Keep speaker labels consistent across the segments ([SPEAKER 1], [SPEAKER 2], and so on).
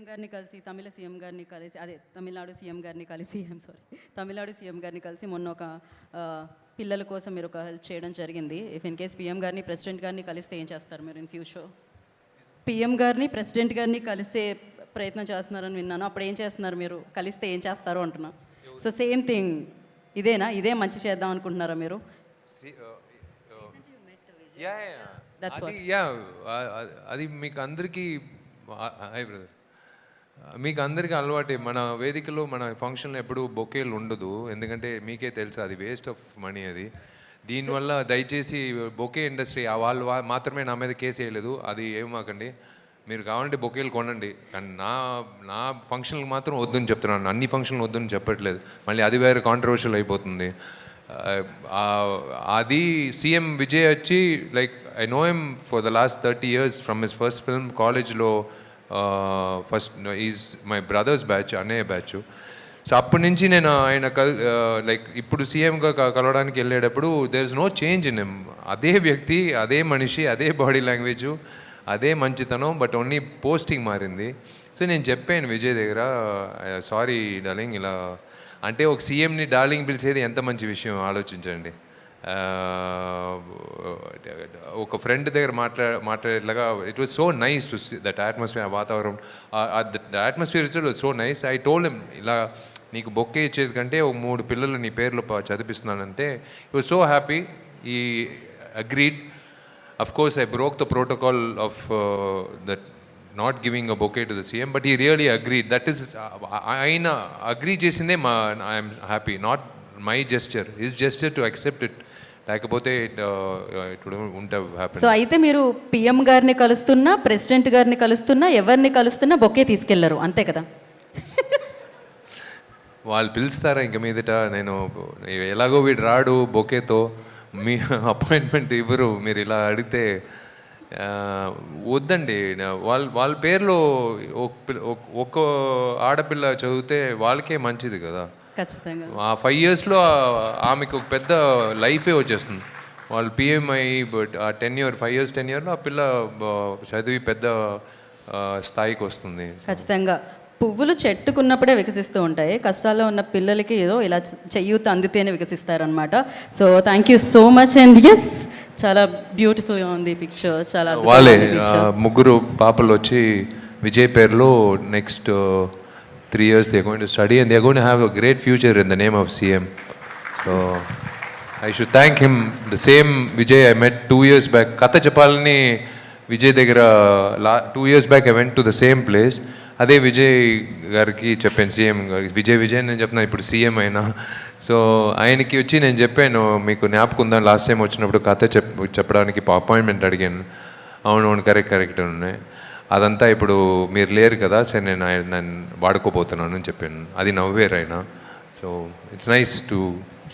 [SPEAKER 1] CM గారిని కలిసి తమిళ CM గారిని కలిసి అదే తమిళనాడు సీఎం గారిని కలిసి తమిళనాడు సీఎం గారిని కలిసి మొన్న ఒక పిల్లల కోసం మీరు ఒక హెల్ప్ చేయడం జరిగింది. ఇఫ్ ఇన్ కేస్ పీఎం గారిని ప్రెసిడెంట్ గారిని కలిస్తే ఏం చేస్తారు మీరు ఇన్ ఫ్యూచర్? పీఎం గారిని ప్రెసిడెంట్ గారిని కలిసే ప్రయత్నం చేస్తున్నారని విన్నాను. అప్పుడు ఏం చేస్తున్నారు మీరు? కలిస్తే ఏం చేస్తారు అంటున్నా. సో సేమ్ థింగ్ ఇదేనా? ఇదే మంచి చేద్దాం అనుకుంటున్నారా మీరు?
[SPEAKER 2] అది మీకు అందరికీ హాయ్ బ్రదర్, మీకు అందరికీ అలవాటే. మన వేదికలో మన ఫంక్షన్లో ఎప్పుడు బొకేలు ఉండదు, ఎందుకంటే మీకే తెలుసు అది వేస్ట్ ఆఫ్ మనీ. అది దీనివల్ల దయచేసి బొకే ఇండస్ట్రీ వాళ్ళు మాత్రమే నా మీద కేసు వేయలేదు, అది ఏమాకండి. మీరు కావాలంటే బొకేలు కొనండి, కానీ నా ఫంక్షన్కి మాత్రం వద్దని చెప్తున్నాను. అన్ని ఫంక్షన్లు వద్దని చెప్పట్లేదు, మళ్ళీ అది వేరే కాంట్రవర్షియల్ అయిపోతుంది. అది సీఎం విజయ్ వచ్చి like I know him for the last 30 years from his first film. కాలేజ్లో first is my brother's batch, అన్నయ్య బ్యాచ్. సో అప్పటి నుంచి నేను ఆయన లైక్ ఇప్పుడు సీఎంగా కలవడానికి వెళ్ళేటప్పుడు there is no change in him. అదే వ్యక్తి, అదే మనిషి, అదే బాడీ లాంగ్వేజ్, అదే మంచితనం, బట్ ఓన్లీ పోస్టింగ్ మారింది. సో నేను చెప్పాను విజయ్ దగ్గర, సారీ డార్లింగ్, ఇలా అంటే ఒక సీఎంని డార్లింగ్ పిలిచేది ఎంత మంచి విషయం ఆలోచించండి. ఒక ఫ్రెండ్ దగ్గర మాట్లాడేట్లాగా it was so nice to see that atmosphere, వాతావరణం, the atmosphere it was so nice. I told him, ఇలా నీకు బొక్కే ఇచ్చేది కంటే ఒక 3 పిల్లలు నీ పేర్లు చదివిస్తున్నానంటే ఈ వాజ్ సో హ్యాపీ. ఈ agreed. Of course I broke the protocol of that not giving a bouquet to the CM, but he really agreed. That is, ఆయన అగ్రీ చేసిందే I'm happy, not my gesture, his gesture to accept it. లేకపోతే it wouldn't have happen.
[SPEAKER 1] So అయితే మీరు PM గారిని కలుస్తున్నా, president గారిని కలుస్తున్నా, ఎవరిని కలుస్తున్నా bouquet తీసుకెళ్లరు, అంతే కదా?
[SPEAKER 2] వాళ్ళు పిలుస్తారా ఇంక మీదట? నేను ఎలాగో వీడు రాడు బొకేతో, మీ అపాయింట్మెంట్ ఇవ్వరు, మీరు ఇలా అడిగితే వద్దండి. వాళ్ళ పేరులో ఒక్క ఆడపిల్ల చదివితే వాళ్ళకే మంచిది కదా.
[SPEAKER 1] ఖచ్చితంగా
[SPEAKER 2] ఆ 5 yearsలో ఆమెకు ఒక పెద్ద లైఫే వచ్చేస్తుంది. వాళ్ళు పిఎం అయ్యి బట్ ఆ 5 years 10 yearsలో ఆ పిల్ల చదివి పెద్ద స్థాయికి వస్తుంది.
[SPEAKER 1] ఖచ్చితంగా పువ్వులు చెట్టుకున్నప్పుడే వికసిస్తూ ఉంటాయి, కష్టాల్లో ఉన్న పిల్లలకి ఏదో ఇలా చెయ్యూత అందితేనే వికసిస్తారనమాట. So thank you so much. And yes, చాలా బ్యూటిఫుల్గా ఉంది పిక్చర్. చాలా
[SPEAKER 2] వాళ్ళే 3 పాపలు వచ్చి విజయ్ పేరులో next 3 years they going to study and they going to have a great future in the name of CM. So I should thank him. The same Vijay I met 2 years back. కథ చెప్పాలని విజయ్ దగ్గర 2 years back I went to the same place. అదే విజయ్ గారికి చెప్పాను, CM గారికి. విజయ్ నేను చెప్తున్నాను, ఇప్పుడు సీఎం అయినా. సో ఆయనకి వచ్చి నేను చెప్పాను, మీకు జ్ఞాపకం ఉందా లాస్ట్ టైం వచ్చినప్పుడు కథ చెప్పడానికి అపాయింట్మెంట్ అడిగాను. అవునవును, కరెక్ట్ ఉన్నాయి. అదంతా ఇప్పుడు మీరు లేరు కదా, సరే నేను వాడుకోపోతున్నాను అని చెప్పాను. అది నవ్వేరు ఆయన. So it's nice to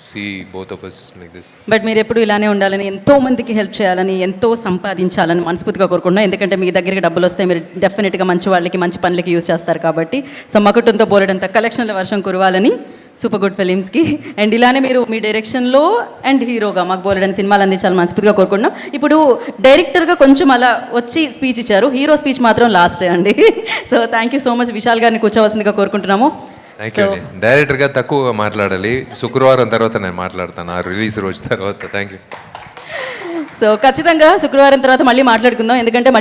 [SPEAKER 2] see both of us like this.
[SPEAKER 1] But మీరు ఎప్పుడు ఇలానే ఉండాలని, ఎంతో మందికి హెల్ప్ చేయాలని, ఎంతో సంపాదించాలని మనస్ఫూర్తిగా కోరుకుంటున్నాం. ఎందుకంటే మీ దగ్గరికి డబ్బులు వస్తాయి, మీరు డెఫినెట్గా మంచి వాళ్ళకి, మంచి పనులకి యూజ్ చేస్తారు కాబట్టి. సో మకుటంతో బోలెడంత కలెక్షన్ల వర్షం కురవాలని సూపర్ గుడ్ ఫిలిమ్స్కి. అండ్ ఇలానే మీరు మీ డైరెక్షన్లో అండ్ హీరోగా మాకు బోలెడని సినిమాలు అందించాలని మనస్ఫూర్తిగా కోరుకుంటున్నాం. ఇప్పుడు డైరెక్టర్గా కొంచెం అలా వచ్చి స్పీచ్ ఇచ్చారు, హీరో స్పీచ్ మాత్రం లాస్టే అండి. So thank you so much. Vishal గారిని కూర్చోవలసిందిగా కోరుకుంటున్నాము.
[SPEAKER 2] థ్యాంక్ యూ అండి. డైరెక్టర్గా తక్కువగా మాట్లాడాలి, శుక్రవారం తర్వాత నేను మాట్లాడతాను, ఆ రిలీజ్ రోజు తర్వాత. Thank you.
[SPEAKER 1] సో ఖచ్చితంగా శుక్రవారం తర్వాత మళ్ళీ మాట్లాడుకుందాం, ఎందుకంటే